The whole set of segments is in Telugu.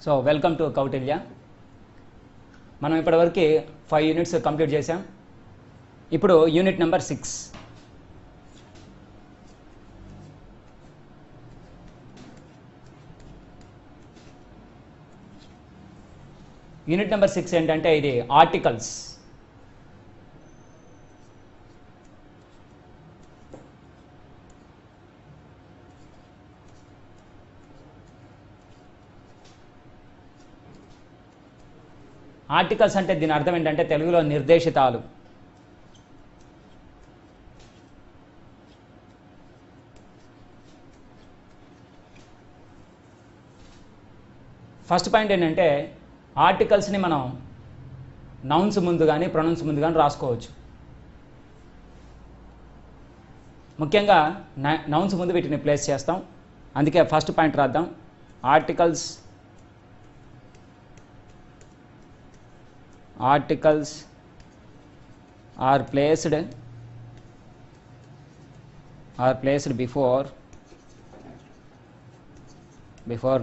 So welcome to Kautilya. మనం ఇప్పటివరకు 5 యూనిట్స్ కంప్లీట్ చేసాం. ఇప్పుడు యూనిట్ నెంబర్ 6. యూనిట్ నెంబర్ 6 ఏంటంటే ఇది ఆర్టికల్స్. ఆర్టికల్స్ అంటే దీని అర్థం ఏంటంటే తెలుగులో నిర్దేశితాలు. ఫస్ట్ పాయింట్ ఏంటంటే ఆర్టికల్స్ని మనం నౌన్స్ ముందు కానీ ప్రొనౌన్స్ ముందు కానీ రాసుకోవచ్చు. ముఖ్యంగా నౌన్స్ ముందు వీటిని ప్లేస్ చేస్తాం. అందుకే ఫస్ట్ పాయింట్ రాద్దాం. Articles are placed before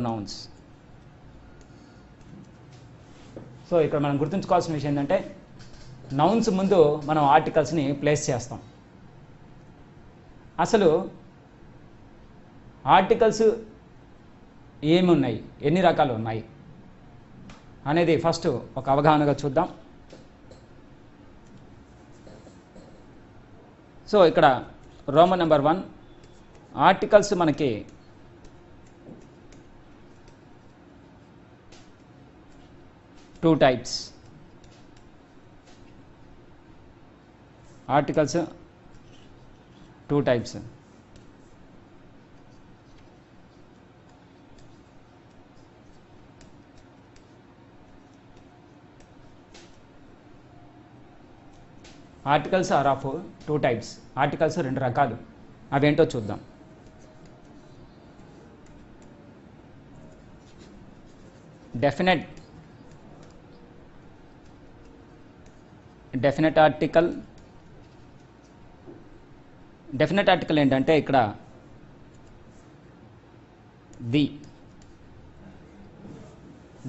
nouns. So ఇక్కడ మనం గుర్తుంచుకోవాల్సిన విషయం ఏంటంటే నౌన్స్ ముందు మనం ఆర్టికల్స్ని ప్లేస్ చేస్తాం. అసలు ఆర్టికల్స్ ఏమి ఉన్నాయి, ఎన్ని రకాలు ఉన్నాయి అనేది ఫస్ట్ ఒక అవగాహనగా చూద్దాం. సో ఇక్కడ రోమన్ నెంబర్ 1 ఆర్టికల్స్ మనకి two types. Articles two types. Articles are of two types. Articles 2 రకాలు. అవేంటో చూద్దాం. Definite article. డెఫినెట్ ఆర్టికల్ ఏంటంటే ఇక్కడ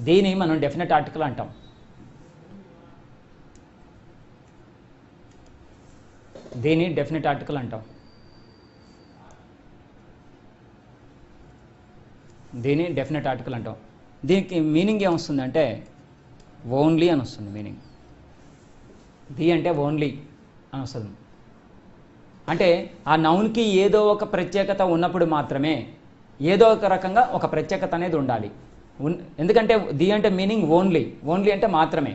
దీని మనం డెఫినెట్ ఆర్టికల్ అంటాం. దీని డెఫినెట్ ఆర్టికల్ అంటాం. దీనికి మీనింగ్ ఏమొస్తుందంటే ఓన్లీ అని వస్తుంది. మీనింగ్ ది అంటే ఓన్లీ అని వస్తుంది. అంటే ఆ నౌన్కి ఏదో ఒక ప్రత్యేకత ఉన్నప్పుడు మాత్రమే, ఏదో ఒక రకంగా ఒక ప్రత్యేకత అనేది ఉండాలి. ఎందుకంటే ది అంటే మీనింగ్ ఓన్లీ అంటే మాత్రమే.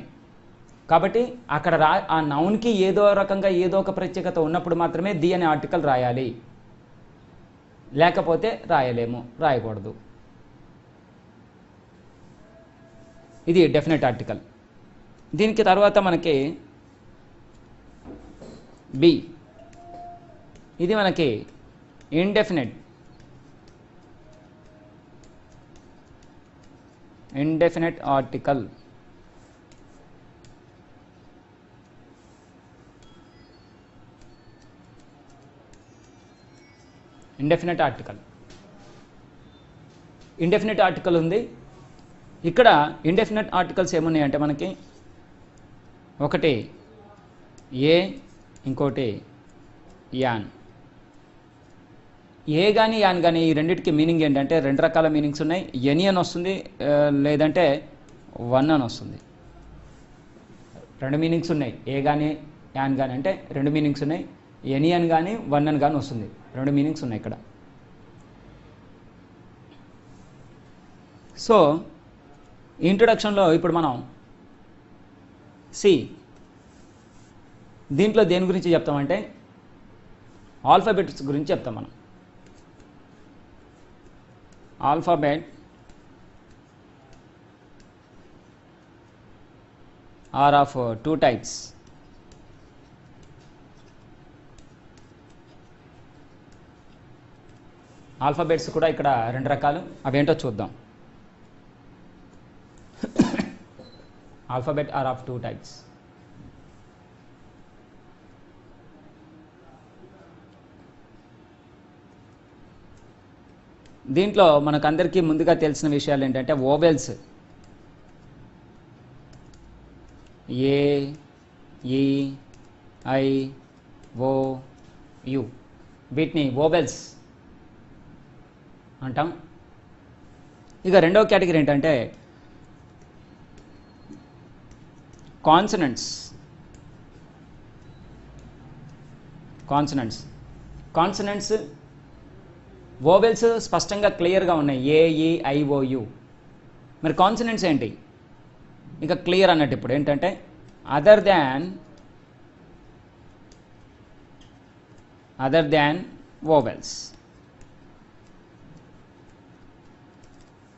కాబట్టి అక్కడ ఆ నౌన్కి ఏదో రకంగా ఏదో ఒక ప్రత్యేకత ఉన్నప్పుడు మాత్రమే ది అనే ఆర్టికల్ రాయాలి, లేకపోతే రాయకూడదు. ఇది డెఫినెట్ ఆర్టికల్. దీనికి తర్వాత మనకి బి. ఇది మనకి ఇండెఫినెట్ ఆర్టికల్. ఇండెఫినెట్ ఆర్టికల్ ఉంది. ఇక్కడ ఇండెఫినెట్ ఆర్టికల్స్ ఏమున్నాయంటే మనకి ఒకటి ఏ, ఇంకోటి యాన్. ఏ కానీ యాన్ కానీ ఈ రెండింటికి మీనింగ్ ఏంటంటే 2 రకాల మీనింగ్స్ ఉన్నాయి. ఎనీ అని వస్తుంది, లేదంటే 1 అని వస్తుంది. 2 మీనింగ్స్ ఉన్నాయి. ఏ కానీ యాన్ కానీ అంటే 2 మీనింగ్స్ ఉన్నాయి. ఎనీ అని కానీ 1 అని కానీ వస్తుంది. 2 మీనింగ్స్ ఉన్నాయి ఇక్కడ. సో ఇంట్రొడక్షన్లో ఇప్పుడు మనం దీంట్లో దేని గురించి చెప్తామంటే ఆల్ఫాబెట్స్ గురించి చెప్తాం. మనం alphabet are of 2 types. Alphabets కూడా ఇక్కడ 2 రకాలు. అవేంటో చూద్దాం. Alphabet are of 2 types. దీంట్లో మనకందరికీ ముందుగా తెలిసిన విషయాలు ఏంటంటే vowels. A E I O U, వీటిని వోవెల్స్ అంటాం. ఇక రెండవ కేటగిరీ ఏంటంటే కాన్సనెంట్స్. కాన్సనెంట్స్ వోవెల్స్ స్పష్టంగా క్లియర్గా ఉన్నాయి, ఏ ఈ ఐ ఓ యు. మరి కాన్సనెంట్స్ ఏంటి? ఇక క్లియర్ అన్నట్టు ఇప్పుడు ఏంటంటే అదర్ దాన్ వోవెల్స్.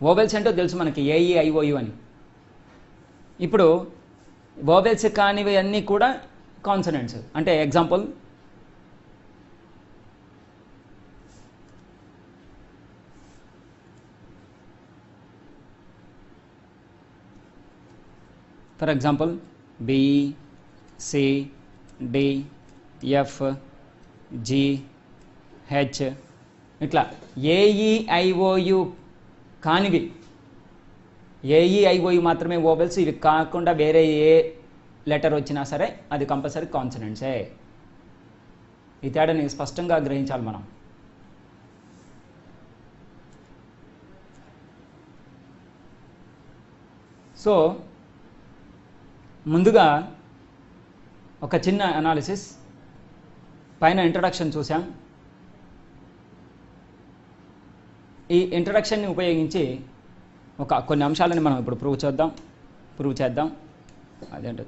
వోవెల్స్ ఏంటో తెలుసు మనకి, ఏఈ ఐఓయు అని. ఇప్పుడు వోవెల్స్ కానివి అన్నీ కూడా కాన్సనెంట్స్. అంటే example, for example B, C, D, F, G, H, ఇట్లా ఏఈ ఐఓయు కానివి, ఏఈ ఐఓయు మాత్రమే వోవెల్స్. ఇవి కాకుండా వేరే ఏ లెటర్ వచ్చినా సరే అది కంపల్సరీ కాన్సనెంట్సే. ఈ తేడాని స్పష్టంగా గ్రహించాలి మనం. సో ముందుగా ఒక చిన్న అనాలిసిస్. పైన ఇంట్రడక్షన్ చూసాం. ఈ ఇంట్రడక్షన్ని ఉపయోగించి కొన్ని అంశాలని మనం ఇప్పుడు ప్రూవ్ చేద్దాం. అదేంటో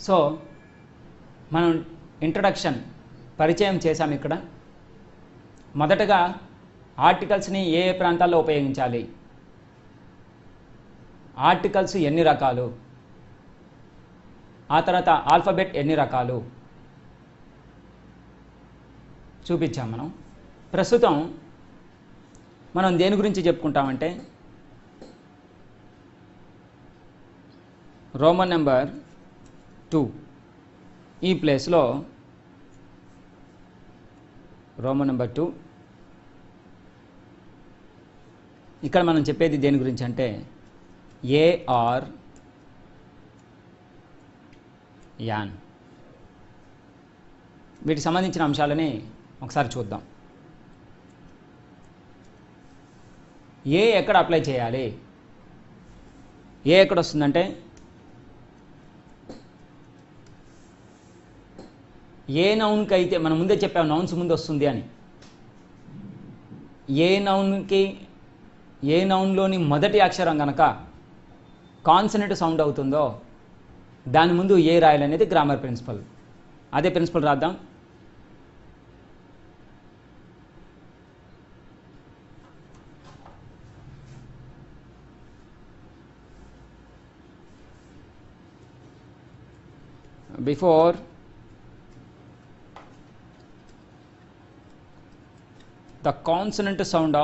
సో మనం ఇంట్రడక్షన్ పరిచయం చేశాం. ఇక్కడ మొదటగా ఆర్టికల్స్ని ఏ ఏ ప్రాంతాల్లో ఉపయోగించాలి, ఆర్టికల్స్ ఎన్ని రకాలు, ఆ తర్వాత ఆల్ఫాబెట్ ఎన్ని రకాలు చూపించాం. ప్రస్తుతం మనం దేని గురించి చెప్పుకుంటామంటే రోమన్ నెంబర్ 2. ఈ ప్లేస్లో రోమన్ నెంబర్ 2. ఇక్కడ మనం చెప్పేది దేని గురించి అంటే ఏఆర్ యాన్. వీటికి సంబంధించిన అంశాలని ఒకసారి చూద్దాం. ఏ ఎక్కడ అప్లై చేయాలి? ఏ ఎక్కడ వస్తుందంటే ఏ నౌన్కి అయితే మనం ముందే చెప్పాం నౌన్స్ ముందు వస్తుంది అని. ఏ నౌన్లోని మొదటి అక్షరం కనుక కాన్సనెంట్ సౌండ్ అవుతుందో దాని ముందు ఏ రాయాలనేది గ్రామర్ ప్రిన్సిపల్. అదే ప్రిన్సిపల్ రాద్దాం. Before the consonant sound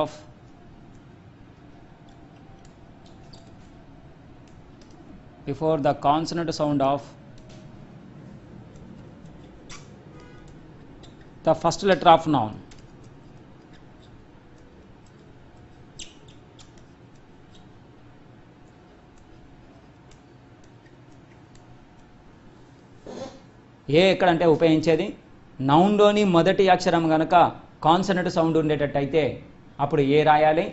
of the first letter of noun. ఏ ఎక్కడంటే ఉపయోగించేది నౌన్లోని మొదటి అక్షరం కనుక కాన్సనెంట్ సౌండ్ ఉండేటట్టయితే అప్పుడు ఏ రాయాలి.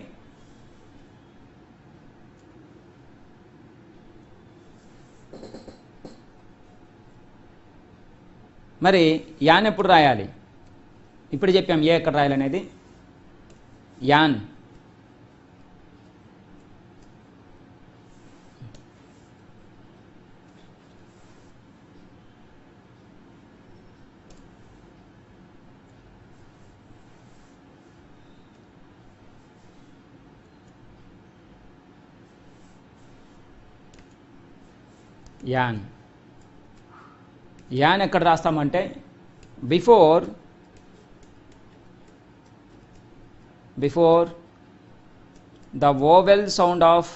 మరి యాన్ ఎప్పుడు రాయాలి? ఇప్పుడు చెప్పాం ఏ ఎక్కడ రాయాలనేది. An an. యాన్ ఎక్కడ రాస్తామంటే before the vowel sound of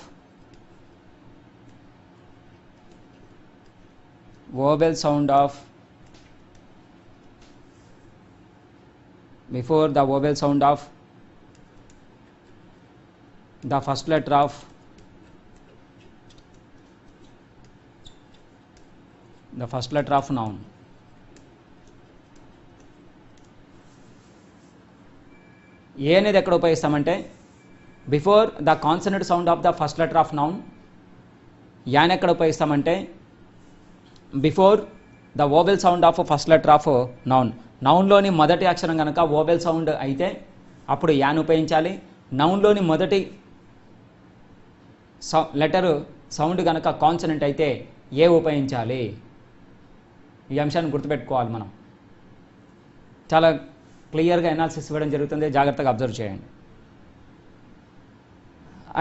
before the vowel sound of the first letter of noun. A అనేది ఎక్కడ ఉపయోగిస్తామంటే before the consonant sound of the first letter of noun. An ఎక్కడ ఉపయోగిస్తామంటే before the vowel sound of first letter of noun. నౌన్లోని మొదటి అక్షరం కనుక వోవెల్ సౌండ్ అయితే అప్పుడు యాన్ ఉపయోగించాలి. నౌన్లోని మొదటి లెటరు సౌండ్ కనుక కాన్సనెంట్ అయితే ఏ ఉపయోగించాలి. ఈ అంశాన్ని గుర్తుపెట్టుకోవాలి. మనం చాలా క్లియర్గా ఎనాలిసిస్ ఇవ్వడం జరుగుతుంది, జాగ్రత్తగా అబ్జర్వ్ చేయండి.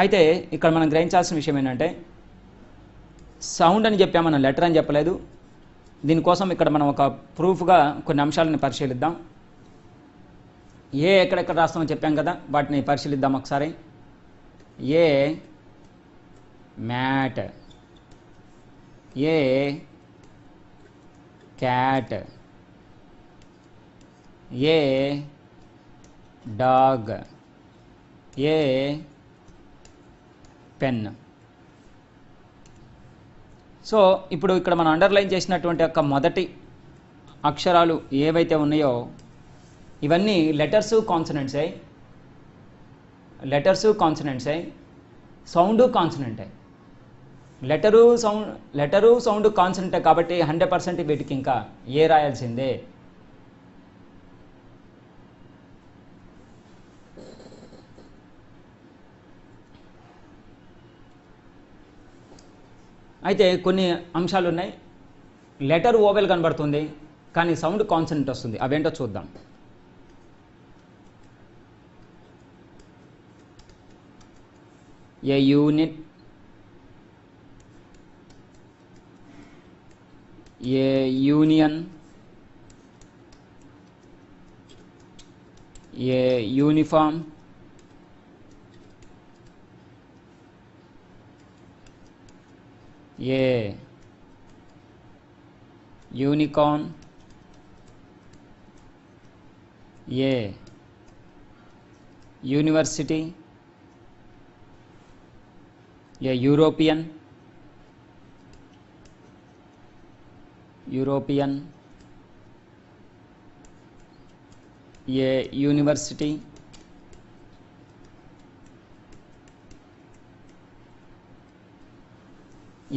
అయితే ఇక్కడ మనం గ్రహించాల్సిన విషయం ఏంటంటే సౌండ్ అని చెప్పాం, మనం లెటర్ అని చెప్పలేదు. దీనికోసం ఇక్కడ మనం ఒక ప్రూఫ్గా కొన్ని అంశాలను పరిశీలిద్దాం. ఏ ఎక్కడెక్కడ రాస్తామని చెప్పాం కదా, వాటిని పరిశీలిద్దాం ఒకసారి. ఏ mat, A cat, A dog, a pen. So ఇప్పుడు ఇక్కడ మనం అండర్లైన్ చేసినటువంటి యొక్క మొదటి అక్షరాలు ఏవైతే ఉన్నాయో ఇవన్నీ లెటర్సు కాన్సనెంట్సే, సౌండ్ కాన్సనెంటే. లెటరు సౌండ్ కాన్సనెంటే కాబట్టి 100% వీటికి ఇంకా ఏ రాయాల్సిందే. అయితే కొన్ని అంశాలు ఉన్నాయి. లెటర్ ఓవెల్ కనబడుతుంది కానీ సౌండ్ కాన్సనెంట్ వస్తుంది. అవేంటో చూద్దాం. ఏ unit, A union, a uniform, A unicorn, A university, A European, A university,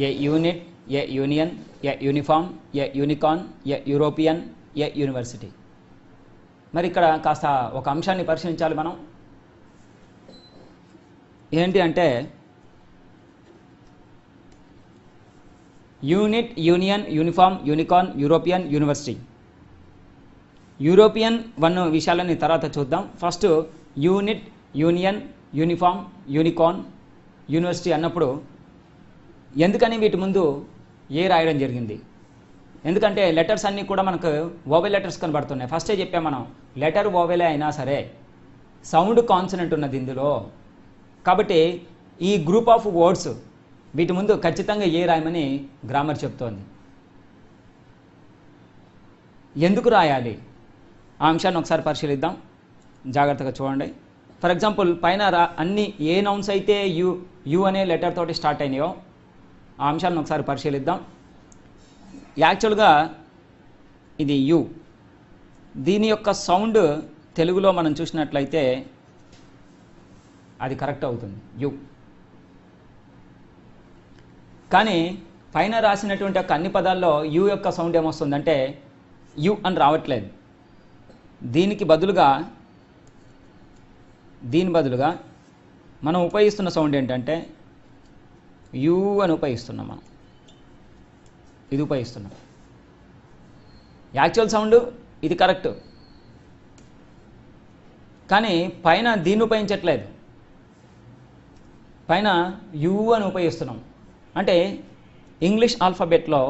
A unit, A union, a uniform, A unicorn, A European, A university. మరి ఇక్కడ కాస్త ఒక అంశాన్ని పరిశీలించాలి మనం. ఏంటి అంటే unit, union, uniform, unicorn, European, university. European విషయాలని తర్వాత చూద్దాం. First unit, union, uniform, unicorn, university అన్నప్పుడు ఎందుకని వీటి ముందు ఏ రాయడం జరిగింది? ఎందుకంటే లెటర్స్ అన్నీ కూడా మనకు వోవెల్ లెటర్స్ కనబడుతున్నాయి. ఫస్టే చెప్పాం మనం, లెటర్ వోవెలే అయినా సరే సౌండ్ కాన్సనెంట్ ఉన్నది ఇందులో. కాబట్టి ఈ గ్రూప్ ఆఫ్ వర్డ్స్ వీటి ముందు ఖచ్చితంగా ఏ రాయమని గ్రామర్ చెప్తోంది. ఎందుకు రాయాలి ఆ అంశాన్ని ఒకసారి పరిశీలిద్దాం, జాగ్రత్తగా చూడండి. ఫర్ ఎగ్జాంపుల్ పైన అన్ని ఏ నౌన్స్ అయితే యు అనే లెటర్ తోటి స్టార్ట్ అయినాయో ఆ అంశాలను ఒకసారి పరిశీలిద్దాం. యాక్చువల్గా ఇది యు, దీని యొక్క సౌండ్ తెలుగులో మనం చూసినట్లయితే అది కరెక్ట్ అవుతుంది, యు. కానీ పైన రాసినటువంటి యొక్క అన్ని పదాల్లో యు యొక్క సౌండ్ ఏమొస్తుందంటే యు అని రావట్లేదు. దీని బదులుగా మనం ఉపయోగిస్తున్న సౌండ్ ఏంటంటే యు అని ఉపయోగిస్తున్నాం. మనం ఇది ఉపయోగిస్తున్నాం. యాక్చువల్ సౌండ్ ఇది కరెక్ట్, కానీ పైన దీన్ని ఉపయోగించట్లేదు, పైన యు అని ఉపయోగిస్తున్నాం. అంటే ఇంగ్లీష్ ఆల్ఫాబెట్లో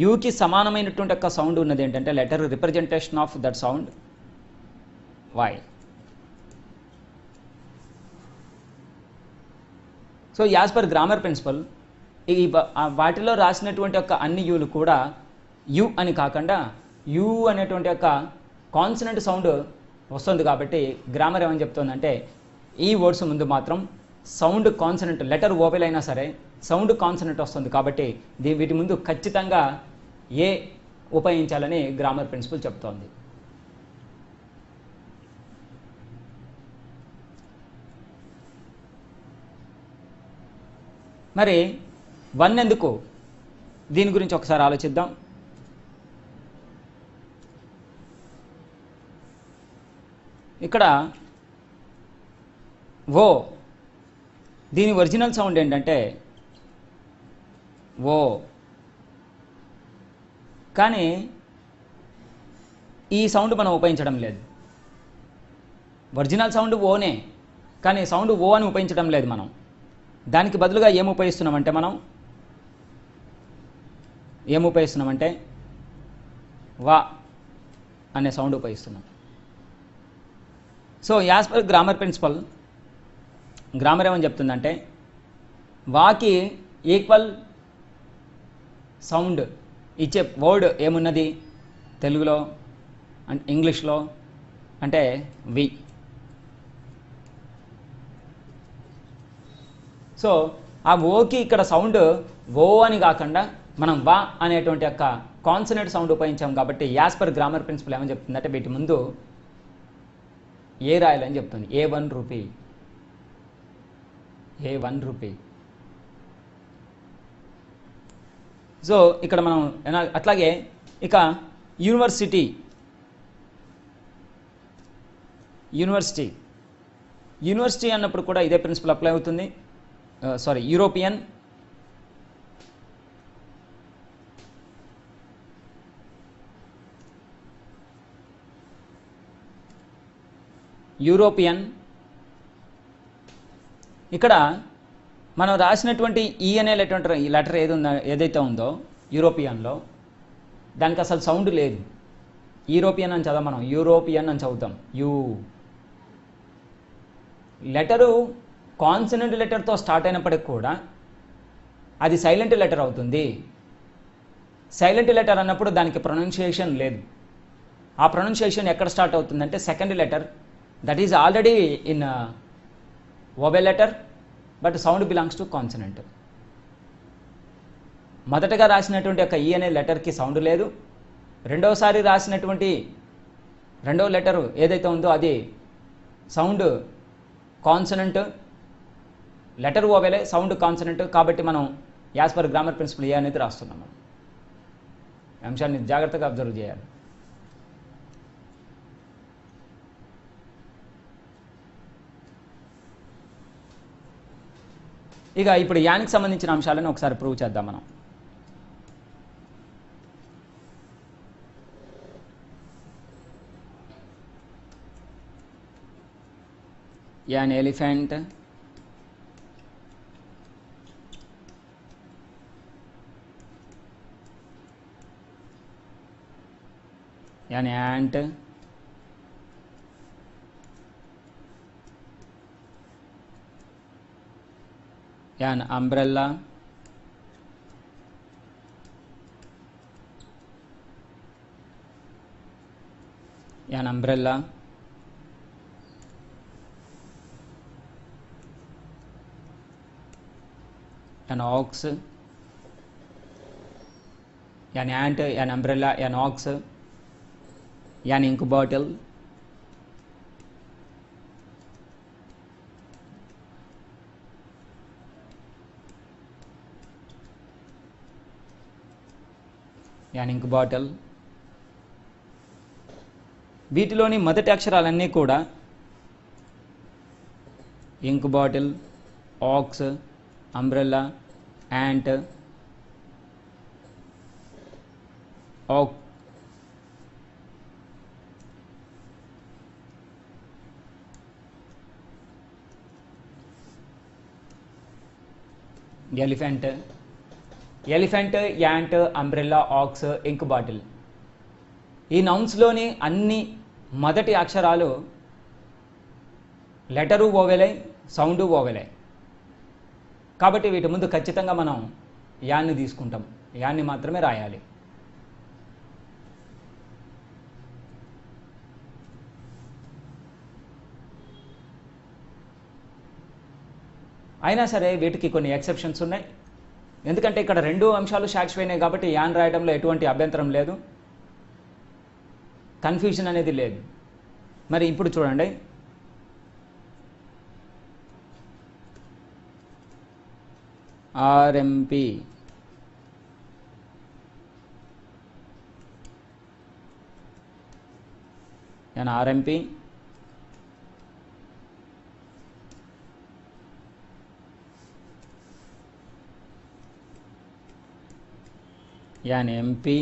యూకి సమానమైనటువంటి ఒక సౌండ్ ఉన్నది ఏంటంటే letter representation of that sound Y. So as per grammar principle ఈ వాటిలో రాసినటువంటి యొక్క అన్ని యూలు కూడా యు అని కాకుండా యు అనేటువంటి యొక్క కాన్సనెంట్ సౌండ్ వస్తుంది. కాబట్టి గ్రామర్ ఏమని చెప్తుందంటే ఈ వర్డ్స్ ముందు మాత్రం సౌండ్ కాన్సనెంట్, లెటర్ ఓవెల్ అయినా సరే సౌండ్ కాన్సనెంట్ వస్తుంది. కాబట్టి వీటి ముందు ఖచ్చితంగా ఏ ఉపయోగించాలని గ్రామర్ ప్రిన్సిపల్ చెప్తోంది. మరి వన్ ఎందుకు, దీని గురించి ఒకసారి ఆలోచిద్దాం. ఇక్కడ ఓ, దీని ఒరిజినల్ సౌండ్ ఏంటంటే ఓ, కానీ ఈ సౌండ్ మనం ఉపయోగించడం లేదు. ఒరిజినల్ సౌండ్ ఓనే, కానీ సౌండ్ ఓ అని ఉపయోగించడం లేదు మనం. దానికి బదులుగా ఏం ఉపయోగిస్తున్నామంటే వా అనే సౌండ్ ఉపయోగిస్తున్నాం. So as per grammar principle grammar ఏమని చెప్తుందంటే వాకి ఈక్వల్ సౌండ్ ఇచ్చే వర్డ్ ఏమున్నది తెలుగులో అండ్ ఇంగ్లీష్లో అంటే వి. సో ఆ ఓకి ఇక్కడ సౌండ్ ఓ అని కాకుండా మనం వా అనేటువంటి యొక్క కాన్సనెంట్ సౌండ్ ఉపయోగించాం. కాబట్టి యాజ్ పర్ గ్రామర్ ప్రిన్సిపల్ ఏమని చెప్తుందంటే వీటి ముందు ఏ రాయాలని చెప్తుంది. A1 rupee, A1 rupee. So ఇక్కడ మనం అట్లాగే ఇక యూనివర్సిటీ అన్నప్పుడు కూడా ఇదే ప్రిన్సిపల్ అప్లై అవుతుంది. యూరోపియన్, ఇక్కడ మనం రాసినటువంటి ఈ అనే లెటర్ ఏదైతే ఉందో యూరోపియన్లో దానికి అసలు సౌండ్ లేదు. యూరోపియన్ అని చదవం మనం, యూరోపియన్ అని చదువుతాం. లెటరు కాన్సనెంట్ లెటర్తో స్టార్ట్ అయినప్పటికి కూడా అది సైలెంట్ లెటర్ అవుతుంది. సైలెంట్ లెటర్ అన్నప్పుడు దానికి ప్రొనౌన్సియేషన్ లేదు. ఆ ప్రొనౌన్సియేషన్ ఎక్కడ స్టార్ట్ అవుతుందంటే second letter, that is already in vowel letter but sound belongs to consonant. మొదటగా రాసినటువంటి ఒక ఈ అనే లెటర్కి సౌండ్ లేదు. రెండవసారి రాసినటువంటి రెండవ లెటరు ఏదైతే ఉందో అది సౌండ్ కాన్సనెంట్, లెటర్ ఓవెలే, సౌండ్ కాన్సనెంట్. కాబట్టి మనం as per grammar principle a అనేది రాస్తున్నాం. మనం అంశాన్ని జాగ్రత్తగా అబ్జర్వ్ చేయాలి. ఇక ఇప్పుడు యానికి సంబంధించిన అంశాలను ఒకసారి ప్రూవ్ చేద్దాం మనం. An elephant, an ant, an umbrella, an umbrella, an ox, an ant, an umbrella, an ox, an ink bottle, an ink bottle. వీటిలోని మొదటి అక్షరాలన్నీ కూడా ink bottle, ox, umbrella, ant, ox, elephant, elephant, ant, umbrella, ox, ink bottle. ఈ నౌన్స్లోని అన్ని మొదటి అక్షరాలు లెటరు ఓవెలై, సౌండు ఓవెలై. కాబట్టి వీటి ముందు ఖచ్చితంగా మనం యాన్ని తీసుకుంటాం, యాన్ని మాత్రమే రాయాలి. అయినా సరే వీటికి కొన్ని ఎక్సెప్షన్స్ ఉన్నాయి. ఎందుకంటే ఇక్కడ రెండు అంశాలు సాటిస్ఫై అయినాయి కాబట్టి యాన్ రాయడంలో ఎటువంటి అభ్యంతరం లేదు, కన్ఫ్యూజన్ అనేది లేదు. మరి ఇప్పుడు చూడండి, RMP an RMP, an MP,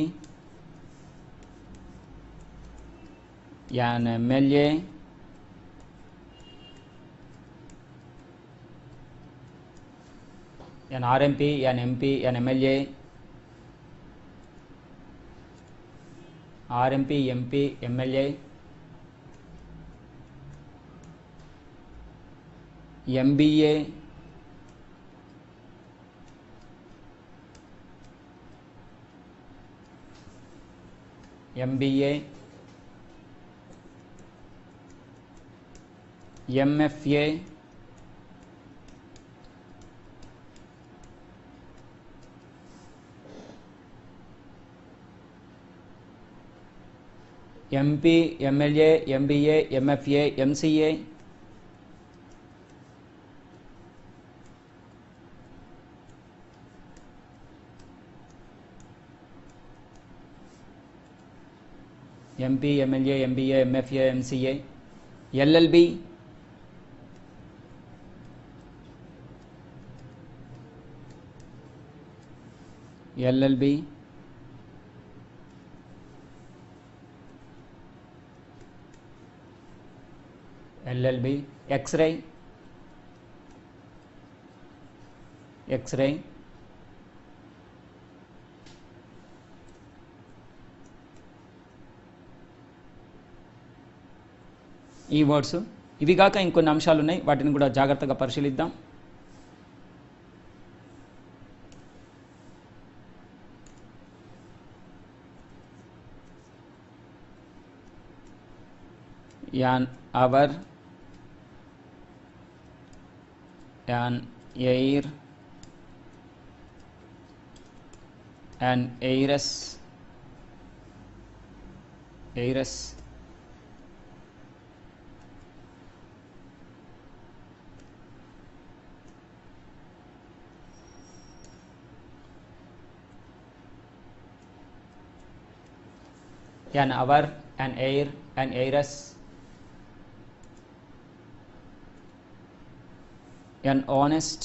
an MLA, an RMP, an MP, an MLA, RMP, MP, MLA, MBA, MBA, MFA, MP, MLA, MBA, MFA, MCA, MP, MLA, MBA, MFA, MCA, LLB, LLB, LLB, X-ray, X-ray, ఈ వర్డ్స్. ఇవి కాక ఇంకొన్ని అంశాలు ఉన్నాయి, వాటిని కూడా జాగ్రత్తగా పరిశీలిద్దాం. An hour, an heir, an heiress, heiress, an hour, an air, an heiress, an honest,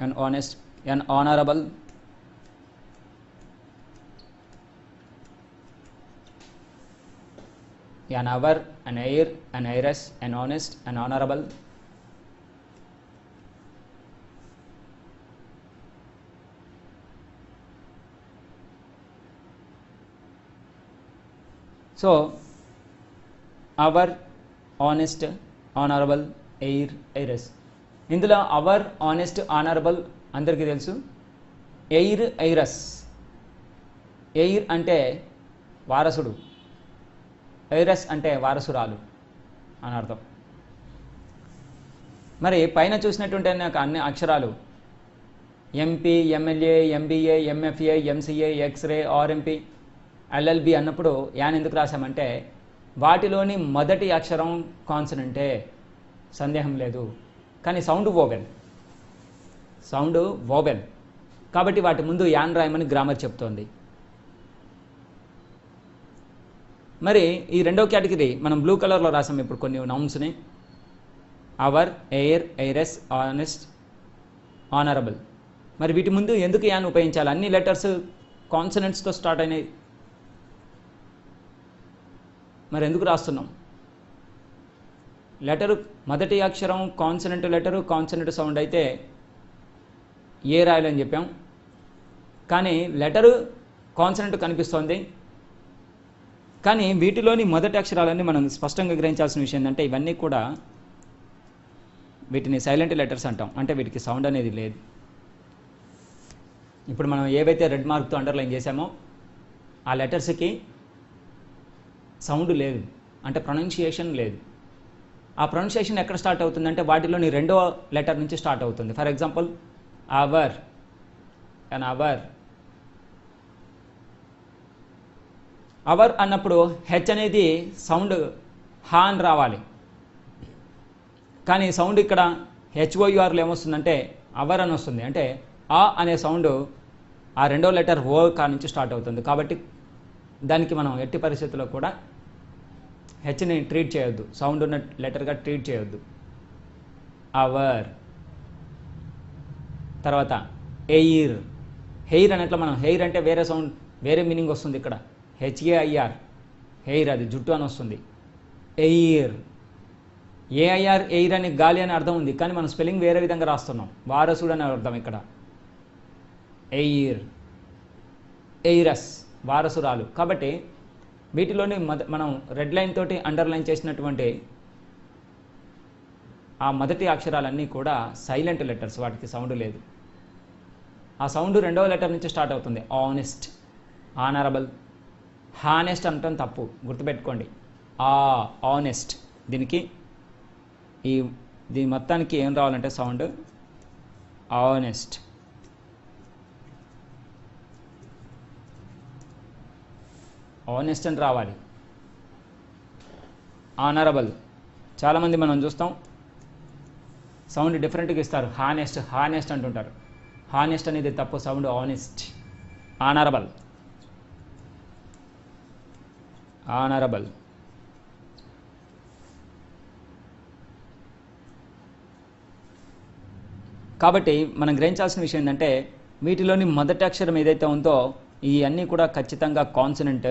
an honest, an honorable, an hour, an heir, an heiress, an honest, an honorable. So hour, honest, honourable, heir, heiress. ఇందులో అవర్, ఆనెస్ట్, ఆనరబుల్ అందరికీ తెలుసు. ఎయిర్, ఎయిరస్. ఎయిర్ అంటే వారసుడు, ఎయిరస్ అంటే వారసురాలు అని అర్థం. మరి పైన చూసినటువంటి నాకు అన్ని అక్షరాలు MP, MLA, MBA, MFA, MCA, x-ray, RMP, LLB అన్నప్పుడు యాన్ ఎందుకు రాశామంటే వాటిలోని మొదటి అక్షరం కాన్సనెంటే, సందేహం లేదు. కానీ సౌండ్ వోవెల్, సౌండ్ వోవెల్ కాబట్టి వాటి ముందు యాన్ రాయమని గ్రామర్ చెప్తోంది. మరి ఈ రెండో కేటగిరీ మనం బ్లూ కలర్లో రాసాం ఇప్పుడు కొన్ని నౌన్స్ని. Hour, heir, heiress, honest, honourable. మరి వీటి ముందు ఎందుకు యాన్ ఉపయోగించాలి? అన్ని లెటర్స్ కాన్సనెంట్స్తో స్టార్ట్ అయినాయి, మరి ఎందుకు రాస్తున్నాం? లెటరు మొదటి అక్షరం కాన్సనెంట్ లెటరు కాన్సనెంట్ సౌండ్ అయితే ఏ రాయాలని చెప్పాం. కానీ లెటరు కాన్సనెంట్ కనిపిస్తోంది, కానీ వీటిలోని మొదటి అక్షరాలన్నీ మనం స్పష్టంగా గ్రహించాల్సిన విషయం ఏంటంటే ఇవన్నీ కూడా వీటిని సైలెంట్ లెటర్స్ అంటాం. అంటే వీటికి సౌండ్ అనేది లేదు. ఇప్పుడు మనం ఏవైతే రెడ్ మార్క్తో అండర్లైన్ చేసామో ఆ లెటర్స్కి సౌండ్ లేదు, అంటే ప్రొనౌన్సియేషన్ లేదు. ఆ ప్రొనౌన్సియేషన్ ఎక్కడ స్టార్ట్ అవుతుందంటే వాటిలోని రెండో లెటర్ నుంచి స్టార్ట్ అవుతుంది. For example hour, and our our అన్నప్పుడు హెచ్ అనేది సౌండ్ హా అని రావాలి, కానీ సౌండ్ ఇక్కడ హెచ్ఓయుఆర్లో ఏమొస్తుందంటే అవర్ అని వస్తుంది. అంటే ఆ అనే సౌండ్ ఆ రెండో లెటర్ ఓ కా నుంచి స్టార్ట్ అవుతుంది. కాబట్టి దానికి మనం ఎట్టి పరిస్థితుల్లో కూడా హెచ్ని ట్రీట్ చేయొద్దు, సౌండ్ ఉన్న లెటర్గా ట్రీట్ చేయొద్దు. అవర్. తర్వాత ఎయిర్. హెయిర్ అనేట్లా మనం హెయిర్ అంటే వేరే సౌండ్ వేరే మీనింగ్ వస్తుంది. ఇక్కడ హెచ్ఏఐఆర్ హెయిర్, అది జుట్టు అని వస్తుంది. ఎయిర్, ఏఐఆర్ ఎయిర్ అని గాలి అని అర్థం ఉంది, కానీ మనం స్పెల్లింగ్ వేరే విధంగా రాస్తున్నాం. వారసుడు అని అర్థం ఇక్కడ. ఎయిర్, ఎయిరస్ వారసురాలు. కాబట్టి వీటిలోని మనం రెడ్ లైన్ తోటి అండర్లైన్ చేసినటువంటి ఆ మొదటి అక్షరాలన్నీ కూడా సైలెంట్ లెటర్స్, వాటికి సౌండ్ లేదు. ఆ సౌండ్ రెండవ లెటర్ నుంచి స్టార్ట్ అవుతుంది. Honest, honourable. హానెస్ట్ అంటాం తప్పు, గుర్తుపెట్టుకోండి. ఆనెస్ట్. దీని మొత్తానికి ఏం రావాలంటే సౌండ్ ఆనెస్ట్. ఆనెస్ట్ అని రావాలి. ఆనరబుల్. చాలామంది మనం చూస్తాం సౌండ్ డిఫరెంట్గా ఇస్తారు. హానెస్ట్, హానెస్ట్ అంటుంటారు. హానెస్ట్ అనేది తప్పు, సౌండ్ ఆనెస్ట్. Honourable, honourable. కాబట్టి మనం గ్రహించాల్సిన విషయం ఏంటంటే వీటిలోని మొదటి అక్షరం ఏదైతే ఉందో ఈ అన్నీ కూడా ఖచ్చితంగా consonant,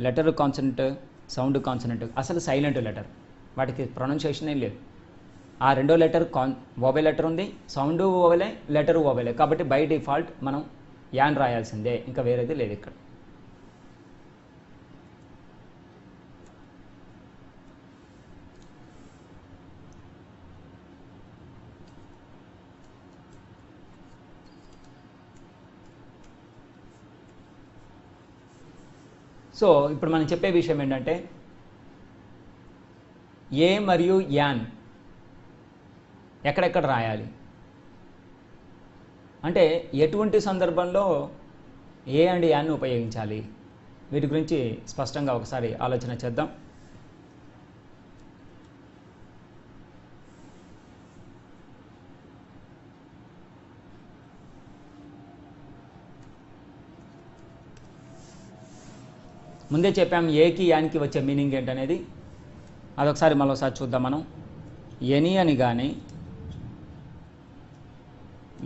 letter consonant, sound consonant, అసలు సైలెంట్ లెటర్, వాటికి ప్రొనౌన్సియేషనే లేదు. ఆ రెండో లెటర్ ఓవెల్ లెటర్ ఉంది, సౌండ్ ఓవెలే, లెటర్ ఓవెలే. కాబట్టి బై డిఫాల్ట్ మనం యాన్ రాయాల్సిందే, ఇంకా వేరేది లేదు ఇక్కడ. సో ఇప్పుడు మనం చెప్పే విషయం ఏంటంటే ఏ మరియు యాన్ ఎక్కడెక్కడ రాయాలి, అంటే ఎటువంటి సందర్భంలో ఏ అండ్ యాన్ ఉపయోగించాలి, వీటి గురించి స్పష్టంగా ఒకసారి ఆలోచన చేద్దాం. ముందే చెప్పాం ఏకి యాన్కి వచ్చే మీనింగ్ ఏంటనేది, అదొకసారి మరోసారి చూద్దాం మనం. ఎనీ అని కానీ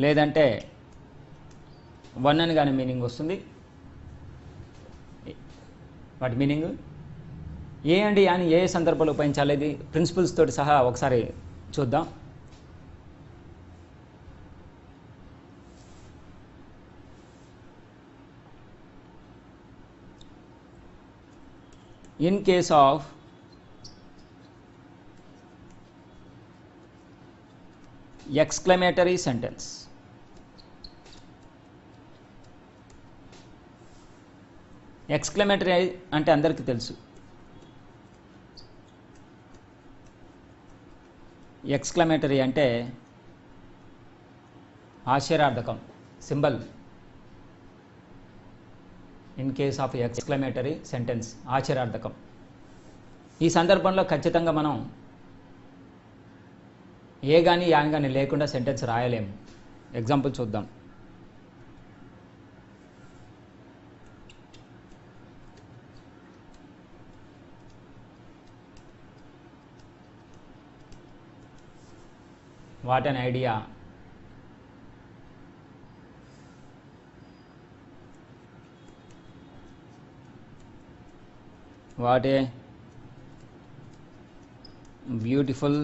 లేదంటే వన్ అని కానీ మీనింగ్ వస్తుంది. వాటి మీనింగ్ ఏ అండ్ యాన్ ఏ సందర్భంలో ఉపయోగించాలి, ఇది ప్రిన్సిపల్స్ తోటి సహా ఒకసారి చూద్దాం. In case of exclamatory sentence, exclamatory అంటే అందరికీ తెలుసు. ఎక్స్క్లమేటరీ అంటే ఆశ్చర్యార్థకం, symbol. In case of exclamatory sentence, ఆశ్చర్యార్థకం. ఈ సందర్భంలో ఖచ్చితంగా మనం ఏ కానీ యాన్ కానీ లేకుండా సెంటెన్స్ రాయలేము. ఎగ్జాంపుల్ చూద్దాం. What an idea. What a beautiful,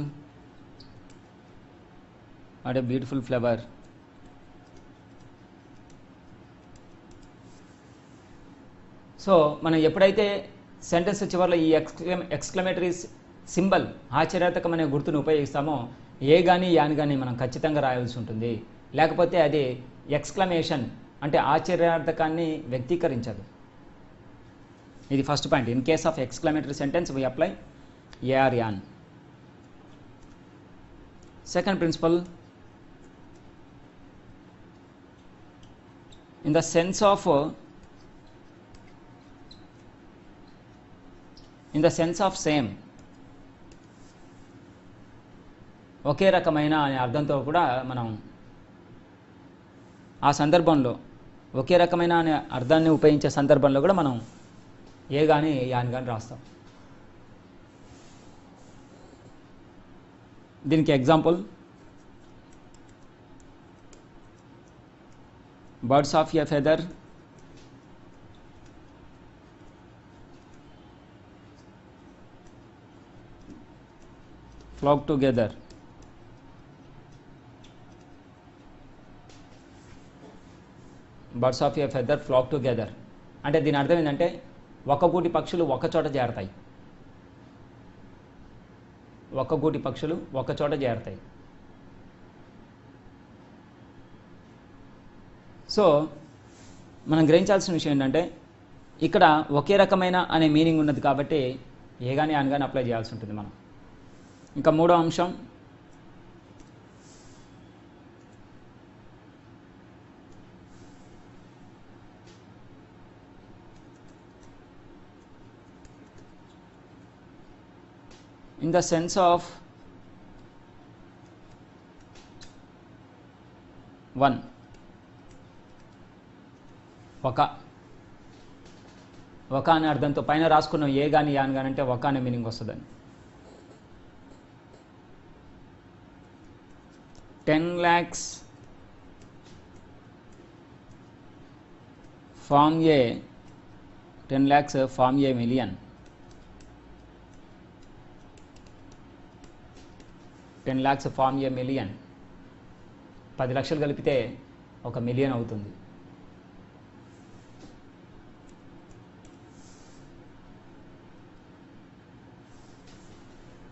what a beautiful flower. So మనం ఎప్పుడైతే సెంటెన్స్ చివరిలో ఈ ఎక్స్క్లమేటరీ సింబల్ ఆశ్చర్యార్థకమనే గుర్తును ఉపయోగిస్తామో ఏ కానీ యాన్ కానీ మనం ఖచ్చితంగా రాయాల్సి ఉంటుంది. లేకపోతే అది ఎక్స్క్లమేషన్ అంటే ఆశ్చర్యార్థకాన్ని వ్యక్తీకరించదు. ఇది first point. In case of exclamatory sentence we apply a or an. Second principle, in the sense of same, ఒకే రకమైన అనే అర్థంతో కూడా మనం ఆ సందర్భంలో ఒకే రకమైన అనే అర్థాన్ని ఉపయోగించే సందర్భంలో కూడా మనం ఏ కానీ యాన్ కానీ రాస్తాం. దీనికి example, birds of a feather flock together. Birds of a feather flock together అంటే దీని అర్థం ఏంటంటే ఒక గూటి పక్షులు ఒక చోట చేరతాయి. ఒక గూటి పక్షులు ఒక చోట చేరతాయి. సో మనం గ్రహించాల్సిన విషయం ఏంటంటే ఇక్కడ ఒకే రకమైన అనే మీనింగ్ ఉన్నది కాబట్టి ఏ కానీ యాన్ కానీ అప్లై చేయాల్సి ఉంటుంది మనం. ఇంకా మూడో అంశం, in the sense of one, ఒక అనే అర్థంతో పైన రాసుకున్నాం ఏ కానీ యాన్ కానీ అంటే ఒక అనే మీనింగ్ వస్తుందని. 10 lakhs form a 10 lakhs form a million. 10 lakhs form a million. 10 లక్షలు కలిపితే 1 మిలియన్ అవుతుంది.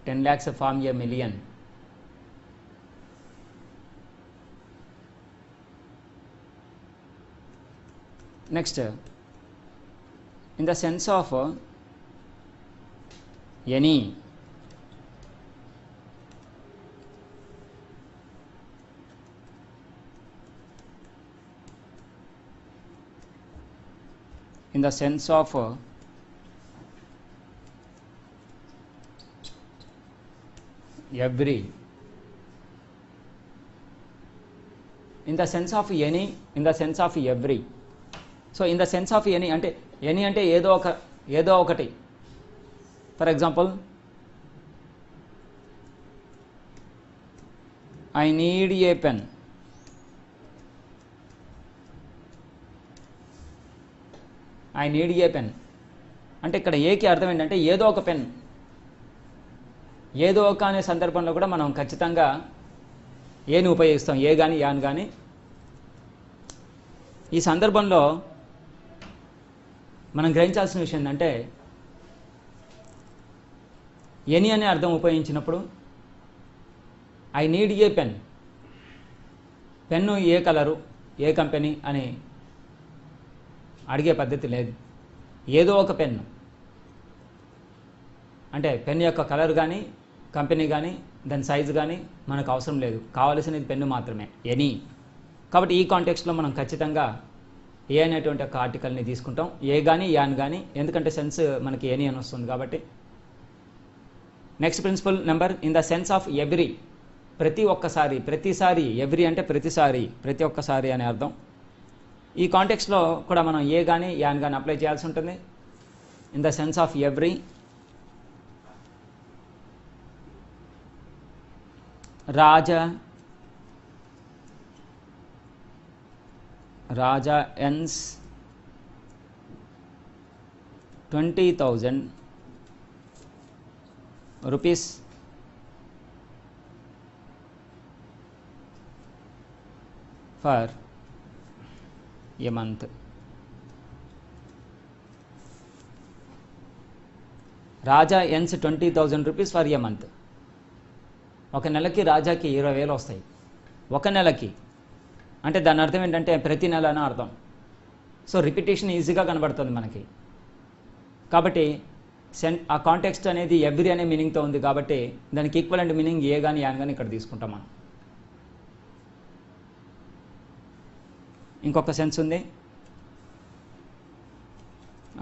$10 lakhs form a million. Next, in the sense of any, in the sense of every, in the sense of any, in the sense of every. So in the sense of any అంటే ఎనీ అంటే ఏదో ఒకటి. For example, I need a pen. I need a pen అంటే ఇక్కడ ఏకి అర్థం ఏంటంటే ఏదో ఒక పెన్. ఏదో ఒక అనే సందర్భంలో కూడా మనం ఖచ్చితంగా ఏని ఉపయోగిస్తాం, ఏ కానీ యాన్ కానీ. ఈ సందర్భంలో మనం గ్రహించాల్సిన విషయం ఏంటంటే ఎనీ అనే అర్థం ఉపయోగించినప్పుడు I need a pen, pen A colour A company అని అడిగే పద్ధతి లేదు. ఏదో ఒక పెన్ను అంటే పెన్ యొక్క కలర్ కానీ కంపెనీ కానీ దాని సైజు కానీ మనకు అవసరం లేదు, కావలసినది పెన్ను మాత్రమే, ఎనీ. కాబట్టి ఈ కాంటెక్స్ట్లో మనం ఖచ్చితంగా ఏ అనేటువంటి ఒక ఆర్టికల్ని తీసుకుంటాం, ఏ కానీ యాన్ కానీ, ఎందుకంటే సెన్స్ మనకి ఎనీ అని వస్తుంది కాబట్టి. Next principal number, in the sense of every, ప్రతి ఒక్కసారి, ప్రతిసారి. ఎవ్రీ అంటే ప్రతిసారి, ప్రతి ఒక్కసారి అనే అర్థం. ఈ కాంటెక్స్లో కూడా మనం ఏ కానీ యాన్ కానీ అప్లై చేయాల్సి ఉంటుంది. In the sense of every, Raja earns 20,000 rupees for a month. Raja earns 20,000 rupees for a month. ఒక నెలకి రాజాకి 20,000 వస్తాయి. ఒక నెలకి అంటే దాని అర్థం ఏంటంటే ప్రతి నెల అని అర్థం. సో రిపిటేషన్ ఈజీగా కనబడుతుంది మనకి. కాబట్టి ఆ కాంటెక్స్ట్ అనేది ఎవ్రీ అనే మీనింగ్తో ఉంది కాబట్టి దానికి ఈక్వలెంట్ మీనింగ్ ఏ కానీ యాన్ కానీ ఇక్కడ తీసుకుంటాం మనం. ఇంకొక సెన్స్ ఉంది,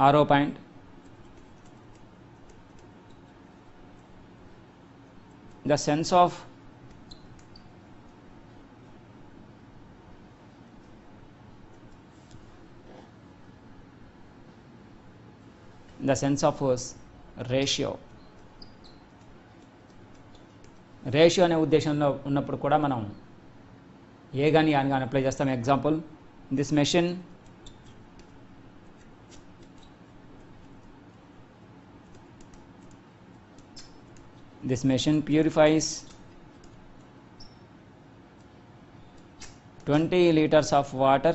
6వ point. The sense of ratio. Ratio అనే ఉద్దేశంలో ఉన్నప్పుడు కూడా మనం ఏ కానీ యాన్ కానీ అప్లై చేస్తాం. Example, this machine purifies 20 liters of water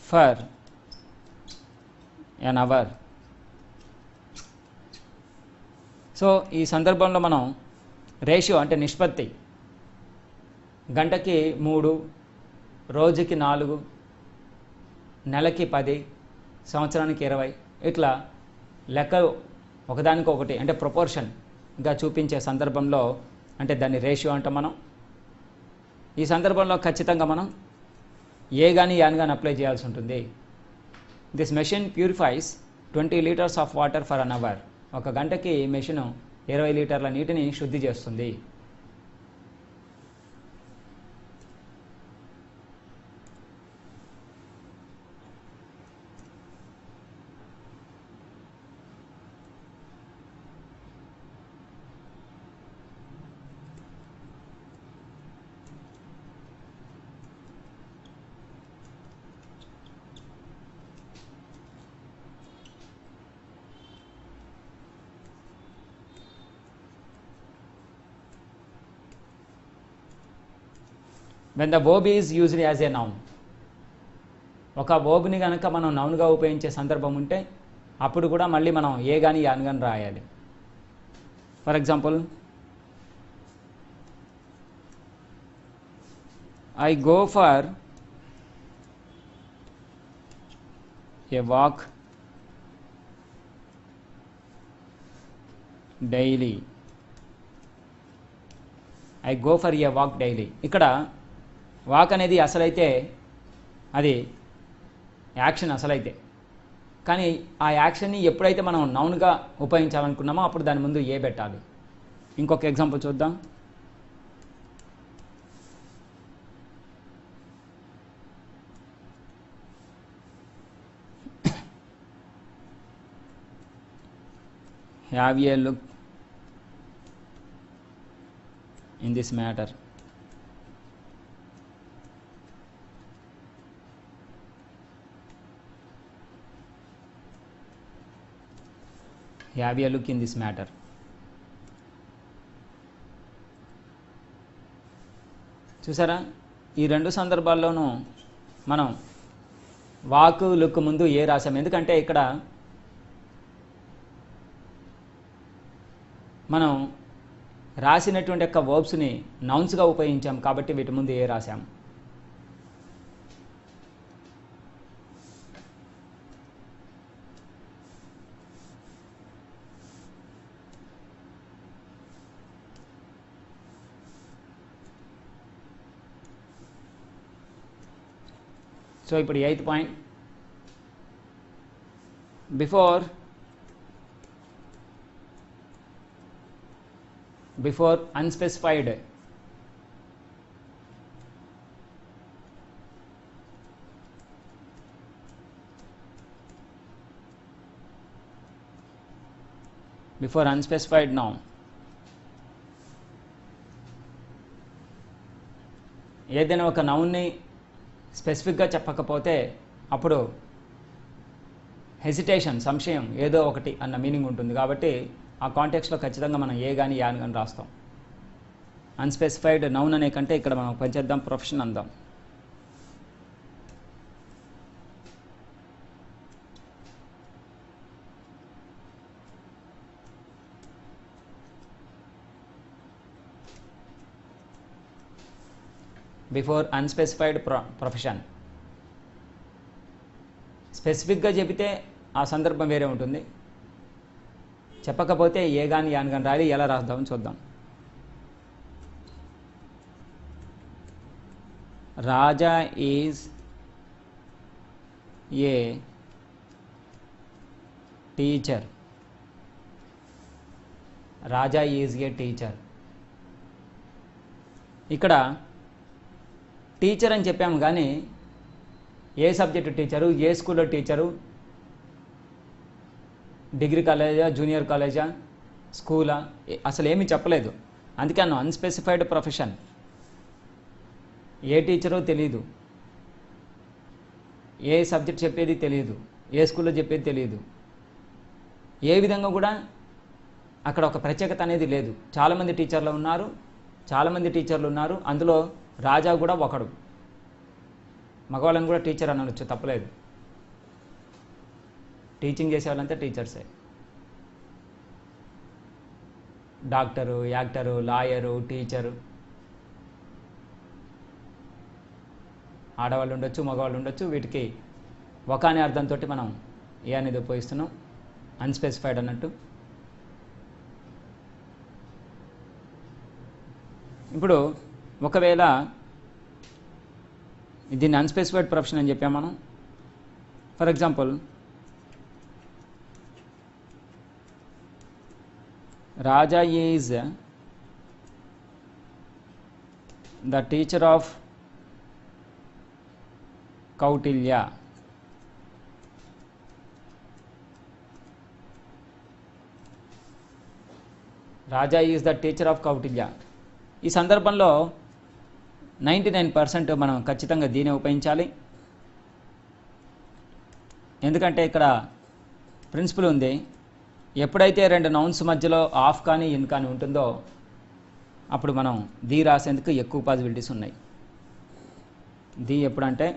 for an hour. So ఈ సందర్భంలో మనం రేషియో అంటే నిష్పత్తి, గంటకి 3, రోజుకి 4, నెలకి 10, సంవత్సరానికి 20, ఇట్లా లెక్క ఒకదానికొకటి అంటే ప్రపోర్షన్గా చూపించే సందర్భంలో అంటే దాన్ని రేషియో అంటాం మనం. ఈ సందర్భంలో ఖచ్చితంగా మనం ఏ కానీ యాన్ కానీ అప్లై చేయాల్సి ఉంటుంది. This machine purifies 20 liters of water for an hour. ఒక గంటకి మెషిన్ 20 లీటర్ల నీటిని శుద్ధి చేస్తుంది. when the verb is used as a noun. ఒక వర్బ్ని కనుక మనం నౌన్గా ఉపయోగించే సందర్భం ఉంటే అప్పుడు కూడా మళ్ళీ మనం ఏ కానీ యాన్ కానీ రాయాలి. For example, I go for a walk daily. I go for a walk daily. ఇక్కడ వాక్ అనేది అసలైతే అది యాక్షన్ అసలైతే, కానీ ఆ యాక్షన్ని ఎప్పుడైతే మనం నౌన్గా ఉపయోగించాలనుకున్నామో అప్పుడు దాని ముందు ఏ పెట్టాలి. ఇంకొక ఎగ్జాంపుల్ చూద్దాం. Have a look in this matter. Have a look in this matter. చూసారా, ఈ రెండు సందర్భాల్లోనూ మనం వాక్ లుక్ ముందు ఏ రాసాం. ఎందుకంటే ఇక్కడ మనం రాసినటువంటి యొక్క వర్బ్స్ని నౌన్స్గా ఉపయోగించాం కాబట్టి వీటి ముందు ఏ రాసాం. సో ఇప్పుడు 8th point, before unspecified noun. ఏదైనా ఒక నౌన్ని స్పెసిఫిక్గా చెప్పకపోతే అప్పుడు హెసిటేషన్, సంశయం, ఏదో ఒకటి అన్న మీనింగ్ ఉంటుంది. కాబట్టి ఆ కాంటెక్స్లో ఖచ్చితంగా మనం ఏ కానీ యాన్ కానీ రాస్తాం. అన్స్పెసిఫైడ్ నౌన్ అనే కంటే ఇక్కడ మనం పనిచేద్దాం, ప్రొఫెషన్ అందాం. Before unspecified profession. స్పెసిఫిక్గా చెబితే ఆ సందర్భం వేరే ఉంటుంది, చెప్పకపోతే ఏ కానీ యాన్ కానీ రాయాలి. ఎలా రాద్దామని చూద్దాం. Raja is a teacher. Raja is a teacher. ఇక్కడ టీచర్ అని చెప్పాము కానీ ఏ సబ్జెక్టు టీచరు, ఏ స్కూల్లో టీచరు, డిగ్రీ కాలేజా, జూనియర్ కాలేజా, స్కూలా, అసలు ఏమీ చెప్పలేదు. అందుకే అన్న అన్స్పెసిఫైడ్ ప్రొఫెషన్. ఏ టీచరో తెలియదు, ఏ సబ్జెక్ట్ చెప్పేది తెలియదు, ఏ స్కూల్లో చెప్పేది తెలియదు, ఏ విధంగా కూడా అక్కడ ఒక ప్రత్యేకత అనేది లేదు. చాలామంది టీచర్లు ఉన్నారు, అందులో రాజా కూడా ఒకడు. మగవాళ్ళని కూడా టీచర్ అనొచ్చు, తప్పలేదు. టీచింగ్ చేసే వాళ్ళంతా టీచర్సే. డాక్టరు, యాక్టరు, లాయరు, టీచరు, ఆడవాళ్ళు ఉండొచ్చు, మగవాళ్ళు ఉండొచ్చు. వీటికి ఒక అనే అర్థంతో మనం ఏ అనేది ఉపయోగిస్తున్నాం, అన్స్పెసిఫైడ్ అన్నట్టు. ఇప్పుడు ఒకవేళ దీన్ని అన్స్పెసిఫైడ్ ప్రొఫెషన్ అని చెప్పాం మనం. For example, Raja is the teacher of Kautilya. Raja is the teacher of Kautilya. ఈ సందర్భంలో 99% మనం ఖచ్చితంగా దీన్ని ఉపయోగించాలి. ఎందుకంటే ఇక్కడ ప్రిన్సిపల్ ఉంది, ఎప్పుడైతే రెండు నౌన్స్ మధ్యలో ఆఫ్ కానీ ఇన్ కానీ ఉంటుందో అప్పుడు మనం ది రాసేందుకు ఎక్కువ పాసిబిలిటీస్ ఉన్నాయి. ది ఎప్పుడంటే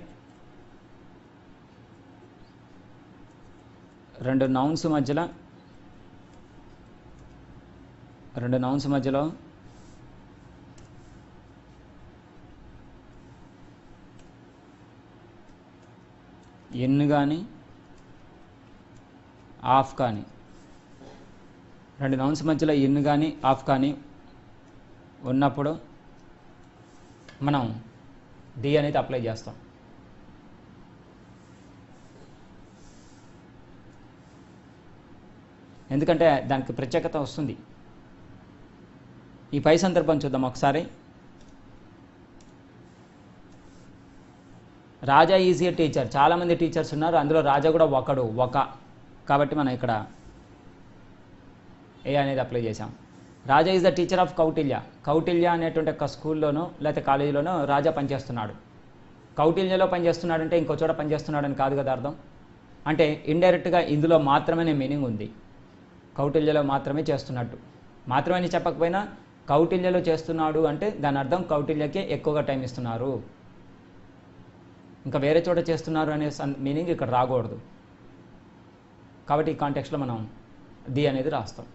రెండు నౌన్స్ మధ్యలో ఎన్ కానీ ఆఫ్ కానీ, రెండు నౌన్స్ మధ్యలో ఎన్ కానీ ఆఫ్ కానీ ఉన్నప్పుడు మనం డి అనేది అప్లై చేస్తాం. ఎందుకంటే దానికి ప్రత్యేకత వస్తుంది. ఈ పై సందర్భం చూద్దాం ఒకసారి. రాజా ఈజ్ ఏ టీచర్. చాలామంది టీచర్స్ ఉన్నారు, అందులో రాజా కూడా ఒక. కాబట్టి మనం ఇక్కడ ఏ అనేది అప్లై చేసాం. Raja is the teacher of Kautilya అనేటువంటి ఒక స్కూల్లోనో లేకపోతే కాలేజీలోనో రాజా పనిచేస్తున్నాడు. కౌటిల్యలో పనిచేస్తున్నాడంటే ఇంకో చోట పనిచేస్తున్నాడని కాదు కదా అర్థం. అంటే ఇండైరెక్ట్గా ఇందులో మాత్రమే మీనింగ్ ఉంది, కౌటిల్యలో మాత్రమే చేస్తున్నట్టు. మాత్రమే చెప్పకపోయినా కౌటిల్యలో చేస్తున్నాడు అంటే దాని అర్థం కౌటిల్యకే ఎక్కువగా టైం ఇస్తున్నారు, ఇంకా వేరే చోట చేస్తున్నారు అనే మీనింగ్ ఇక్కడ రాకూడదు. కాబట్టి ఈ కాంటెక్స్లో మనం ది అనేది రాస్తాం.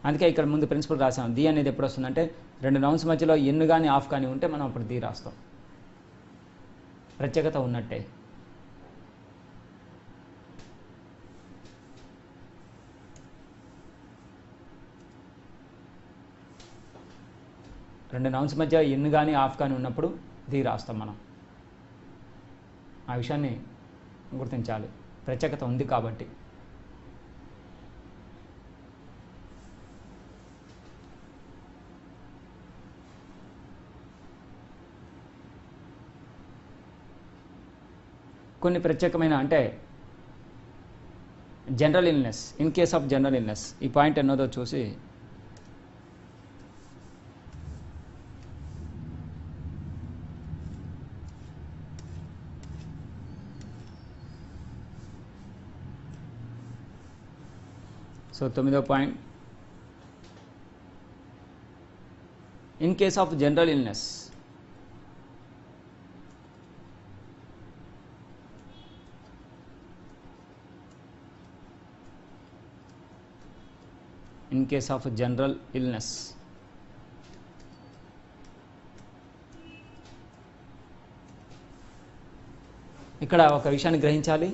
అందుకే ఇక్కడ ముందు ప్రిన్సిపల్ రాసాం. ది అనేది ఎప్పుడు వస్తుందంటే రెండు నౌన్స్ మధ్యలో ఎన్ కానీ ఆఫ్ కానీ ఉంటే మనం అప్పుడు ది రాస్తాం, ప్రత్యేకత ఉన్నట్టే. రెండు నౌన్స్ మధ్య ఎన్ కానీ ఆఫ్ కానీ ఉన్నప్పుడు ది రాస్తాం మనం. ఆ విషయాన్ని గుర్తించాలి, ప్రత్యేకత ఉంది కాబట్టి. కొన్ని ప్రత్యేకమైన అంటే general illness, in case of general illness, ఈ పాయింట్ ఎన్నోదో చూసి సో 9వ point, in case of general illness, in case of general illness, ఇక్కడ ఒక విషయాన్ని గ్రహించాలి.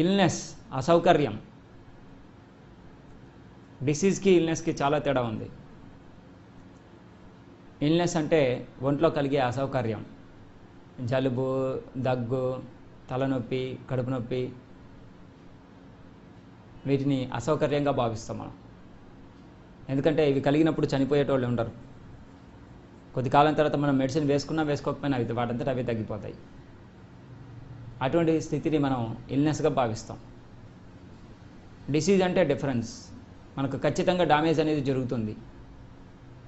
ఇల్నెస్ అసౌకర్యం, డిసీజ్కి ఇల్నెస్కి చాలా తేడా ఉంది. ఇల్నెస్ అంటే ఒంట్లో కలిగే అసౌకర్యం, జలుబు, దగ్గు, తలనొప్పి, కడుపు నొప్పి, వీటిని అసౌకర్యంగా భావిస్తాం మనం. ఎందుకంటే ఇవి కలిగినప్పుడు చనిపోయేటోళ్ళు ఉండరు. కొద్ది కాలం తర్వాత మనం మెడిసిన్ వేసుకున్నా వేసుకోకపోయినా అవి వాటంతట అవి తగ్గిపోతాయి. అటువంటి స్థితిని మనం ఇల్నెస్గా భావిస్తాం. డిసీజ్ అంటే డిఫరెన్స్, మనకు ఖచ్చితంగా డ్యామేజ్ అనేది జరుగుతుంది.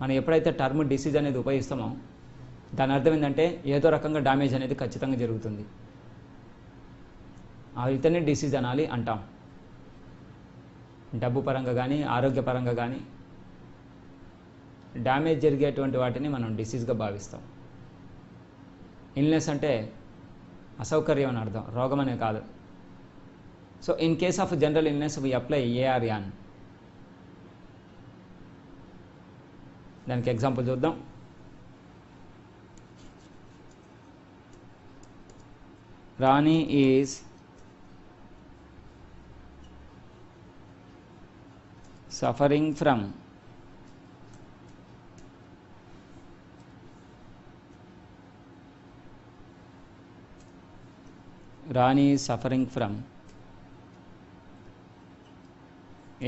మనం ఎప్పుడైతే టర్మ్ డిసీజ్ అనేది ఉపయోగిస్తామో దాని అర్థం ఏంటంటే ఏదో రకంగా డ్యామేజ్ అనేది ఖచ్చితంగా జరుగుతుంది. అయితేనే డిసీజ్ అనాలి అంటాం. డబ్బు పరంగా కానీ ఆరోగ్యపరంగా కానీ డ్యామేజ్ జరిగేటువంటి వాటిని మనం డిసీజ్గా భావిస్తాం. ఇల్నెస్ అంటే అసౌకర్యం అని అర్థం, రోగం అనే కాదు. So in case of general illness we apply a or an. దానికి ఎగ్జాంపుల్ చూద్దాం. Rani is suffering from Rani is suffering from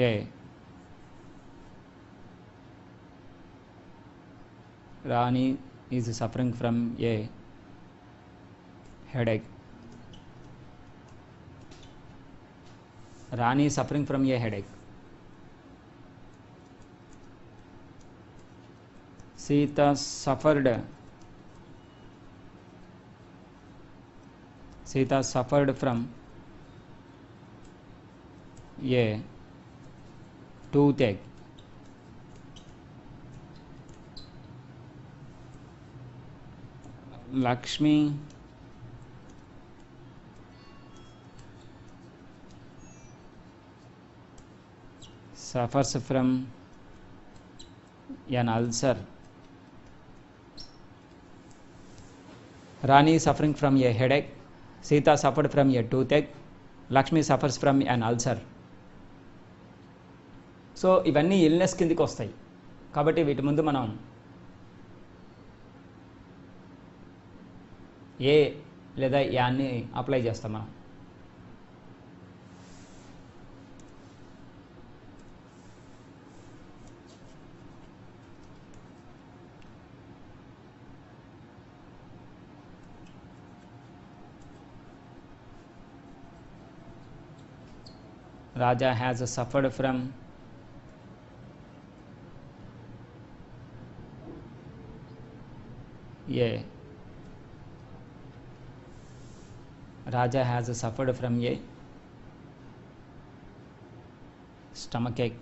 a Rani is suffering from a headache. Rani is suffering from a headache. Sita suffered from a toothache. Lakshmi suffers from an ulcer. Rani is suffering from a headache. Sita suffered from a toothache. Lakshmi suffers from an ulcer. So ఇవన్నీ ఇల్నెస్ కిందికి వస్తాయి. కాబట్టి వీటి ముందు మనం ఏ లేదా యాన్ని అప్లై చేస్తాం మనం. Raja has suffered from a Raja has suffered from a stomachache.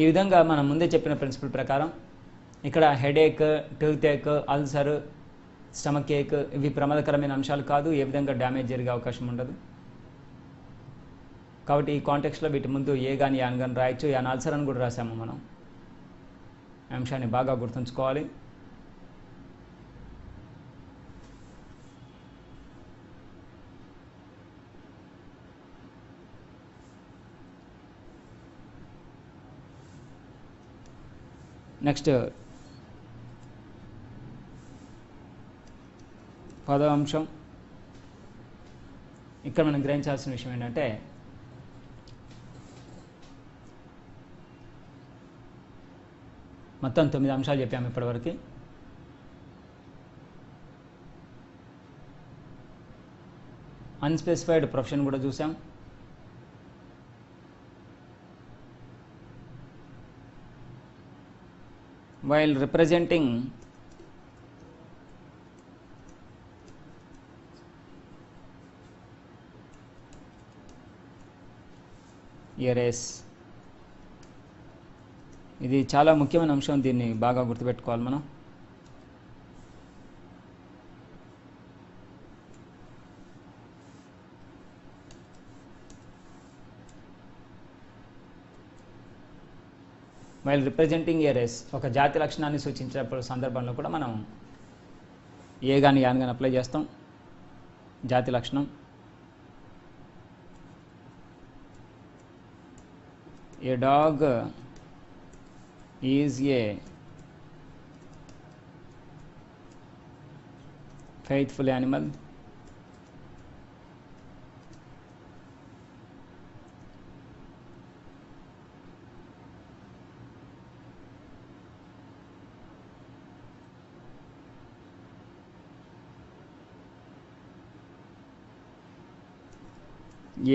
ఈ విధంగా మనం ముందే చెప్పిన ప్రిన్సిపల్ ప్రకారం ఇక్కడ హెడేక్, టూతేక్, అల్సర్, స్టమక్ ఏక్ ఇవి ప్రమాదకరమైన అంశాలు కాదు. ఏ విధంగా డ్యామేజ్ జరిగే అవకాశం ఉండదు. కాబట్టి ఈ కాంటెక్స్ట్లో వీటి ముందు ఏ కానీ యాన్ కానీ రాయొచ్చు. యాన్ అల్సర్ అని కూడా రాసాము మనం. అంశాన్ని బాగా గుర్తుంచుకోవాలి. నెక్స్ట్ 10వ అంశం. ఇక్కడ మనం గ్రహించాల్సిన విషయం ఏంటంటే మొత్తం 9 అంశాలు చెప్పాము ఇప్పటివరకు. అన్స్పెసిఫైడ్ ప్రొఫెషన్ కూడా చూసాం. వైల్ రిప్రజెంటింగ్ ఏ రేస్, ఇది చాలా ముఖ్యమైన అంశం, దీన్ని బాగా గుర్తుపెట్టుకోవాలి మనం. వైల్ రిప్రజెంటింగ్ ఏ రేస్, ఒక జాతి లక్షణాన్ని సూచించే సందర్భంలో కూడా మనం ఏ కానీ యాన్ కానీ అప్లై చేస్తాం. జాతి లక్షణం a dog is a faithful animal.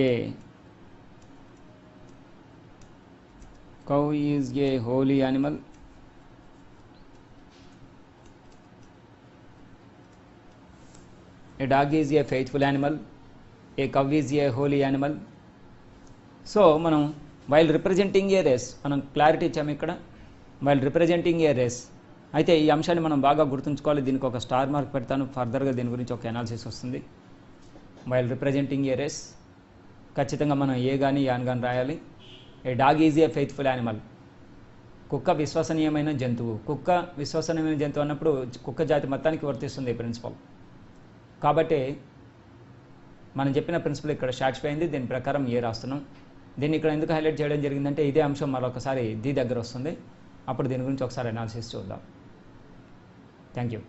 A cow is a holy animal. A dog is a faithful animal. A cow is a holy animal. So మనం వైల్ రిప్రజెంటింగ్ ఏ రేస్ మనం క్లారిటీ ఇచ్చాము ఇక్కడ, వైల్ రిప్రజెంటింగ్ ఏ రేస్. అయితే ఈ అంశాన్ని మనం బాగా గుర్తుంచుకోవాలి. దీనికి ఒక స్టార్ మార్క్ పెడతాను, ఫర్దర్గా దీని గురించి ఒక అనాలిసిస్ వస్తుంది. వైల్ రిప్రజెంటింగ్ ఏ రేస్ ఖచ్చితంగా మనం ఏ కానీ యాన్ కానీ రాయాలి. A dog is a faithful animal, కుక్క విశ్వసనీయమైన జంతువు. కుక్క విశ్వసనీయమైన జంతువు అన్నప్పుడు కుక్క జాతి మొత్తానికి వర్తిస్తుంది ఈ ప్రిన్సిపల్. కాబట్టి మనం చెప్పిన ప్రిన్సిపల్ ఇక్కడ సాటిస్ఫై అయింది, దీని ప్రకారం ఏ రాస్తున్నాం. దీన్ని ఇక్కడ ఎందుకు హైలైట్ చేయడం జరిగిందంటే ఇదే అంశం మరొకసారి ది దగ్గర వస్తుంది, అప్పుడు దీని గురించి ఒకసారి అనాలిసిస్ చూద్దాం. Thank you.